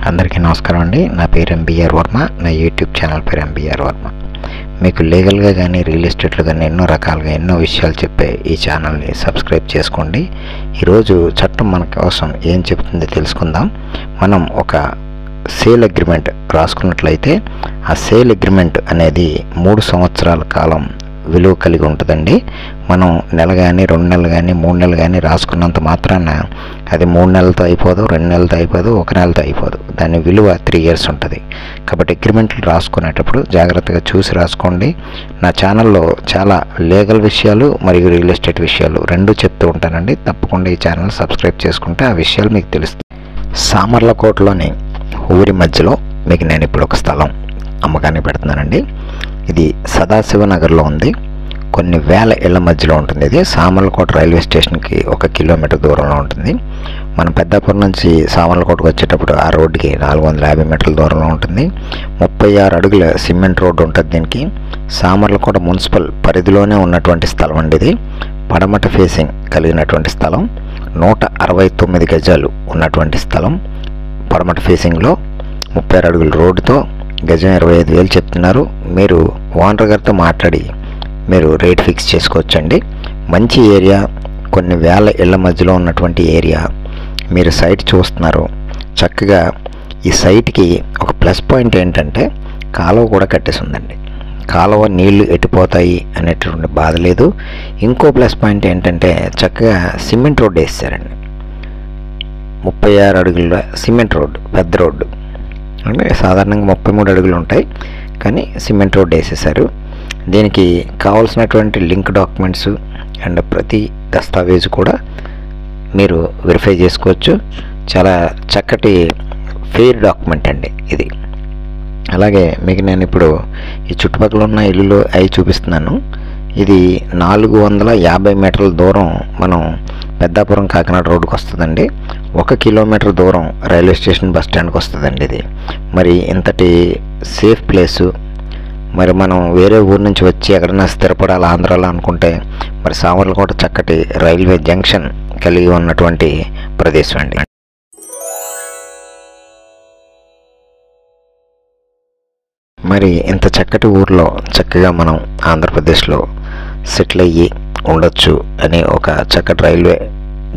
అందరికీ నమస్కారం అండి. నా పేరు ఎంబీఆర్ వర్మ. నా యూట్యూబ్ ఛానల్ పేరు ఎంబీఆర్ వర్మ. మీకు లీగల్గా కానీ రియల్ ఎస్టేట్లో కానీ ఎన్నో రకాలుగా ఎన్నో విషయాలు చెప్పే ఈ ఛానల్ని సబ్స్క్రైబ్ చేసుకోండి. ఈరోజు చట్టం మన కోసం ఏం చెప్తుందో తెలుసుకుందాం. మనం ఒక సేల్ అగ్రిమెంట్ రాసుకున్నట్లయితే ఆ సేల్ అగ్రిమెంట్ అనేది 3 సంవత్సరాల కాలం విలువ కలిగి ఉంటుందండి. మనం నెల కానీ 2 నెలలు కానీ 3 నెలలు కానీ రాసుకున్నంత మాత్రాన అది 3 నెలలతో అయిపోదు, 2 నెలలతో అయిపోదు, 1 నెలతో అయిపోదు. దాని విలువ 3 ఇయర్స్ ఉంటుంది. కాబట్టి అగ్రిమెంట్లు రాసుకునేటప్పుడు జాగ్రత్తగా చూసి రాసుకోండి. నా ఛానల్లో చాలా లీగల్ విషయాలు మరియు రియల్ ఎస్టేట్ విషయాలు రెండూ చెప్తూ ఉంటానండి. తప్పకుండా ఈ ఛానల్ సబ్స్క్రైబ్ చేసుకుంటే ఆ విషయాలు మీకు తెలుస్తాయి. సామర్లకోటలోని ఊరి మధ్యలో మీకు నేను ఇప్పుడు ఒక స్థలం అమ్మకాన్ని పెడుతున్నానండి. ఇది సదాశివనగర్లో ఉంది. కొన్ని వేల ఇళ్ల మధ్యలో ఉంటుంది. ఇది సామర్లకోట రైల్వే స్టేషన్కి 1 కిలోమీటర్ దూరంలో ఉంటుంది. మనం పెద్దాపురం నుంచి సామర్లకోటకు వచ్చేటప్పుడు ఆ రోడ్డుకి 450 మీటర్ల దూరంలో ఉంటుంది. 36 అడుగుల సిమెంట్ రోడ్డు ఉంటుంది. దీనికి సామర్లకోట మున్సిపల్ పరిధిలోనే ఉన్నటువంటి స్థలం అండి. ఇది పడమట ఫేసింగ్ కలిగినటువంటి స్థలం. 169 గజాలు ఉన్నటువంటి స్థలం. పడమట ఫేసింగ్లో 36 అడుగుల రోడ్డుతో గజం 25,000 చెప్తున్నారు. మీరు ఓనర్ గారితో మాట్లాడి మీరు రేట్ ఫిక్స్ చేసుకోవచ్చండి. మంచి ఏరియా, కొన్ని వేల ఇళ్ల మధ్యలో ఉన్నటువంటి ఏరియా. మీరు సైట్ చూస్తున్నారు. చక్కగా ఈ సైట్కి ఒక ప్లస్ పాయింట్ ఏంటంటే కాలువ కూడా కట్టేసి ఉందండి. కాలువ నీళ్లు ఎట్టిపోతాయి అనేటువంటి బాధ లేదు. ఇంకో ప్లస్ పాయింట్ ఏంటంటే చక్కగా సిమెంట్ రోడ్డు వేసారండి. 36 అడుగుల సిమెంట్ రోడ్డు, పెద్ద రోడ్డు అంటే సాధారణంగా 33 అడుగులు ఉంటాయి, కానీ సిమెంట్ రోడ్డు వేసేసారు. దీనికి కావాల్సినటువంటి లింక్ డాక్యుమెంట్స్ అండ్ ప్రతి దస్తావేజు కూడా మీరు వెరిఫై చేసుకోవచ్చు. చాలా చక్కటి ఫెయిర్ డాక్యుమెంట్ అండి ఇది. అలాగే మీకు నేను ఇప్పుడు ఈ చుట్టుపక్కల ఉన్న ఇల్లులు అవి చూపిస్తున్నాను. ఇది 450 మీటర్ల దూరం మనం పెద్దాపురం కాకినాడ రోడ్డుకి వస్తుందండి. 1 కిలోమీటర్ దూరం రైల్వే స్టేషన్ బస్ స్టాండ్కి వస్తుందండి ఇది. మరి ఇంతటి సేఫ్ ప్లేసు, మరి మనం వేరే ఊరు నుంచి వచ్చి ఎక్కడైనా స్థిరపడాలి ఆంధ్రాలో అనుకుంటే మరి సామర్లకోట చక్కటి రైల్వే జంక్షన్ కలిగి ఉన్నటువంటి ప్రదేశం అండి. మరి ఇంత చక్కటి ఊర్లో చక్కగా మనం ఆంధ్రప్రదేశ్లో సెటిల్ అయ్యి ఉండొచ్చు అని ఒక చక్కటి రైల్వే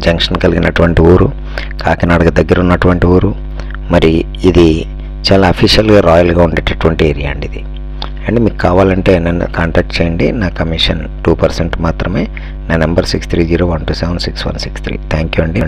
జంక్షన్ కలిగినటువంటి ఊరు, కాకినాడకి దగ్గర ఉన్నటువంటి ఊరు. మరి ఇది చాలా అఫీషియల్గా రాయల్గా ఉండేటటువంటి ఏరియా అండి ఇది. అండ్ మీకు కావాలంటే నన్ను కాంటాక్ట్ చేయండి. నా కమిషన్ 2% మాత్రమే. నా నెంబర్ 6301276163. థ్యాంక్ యూ అండి.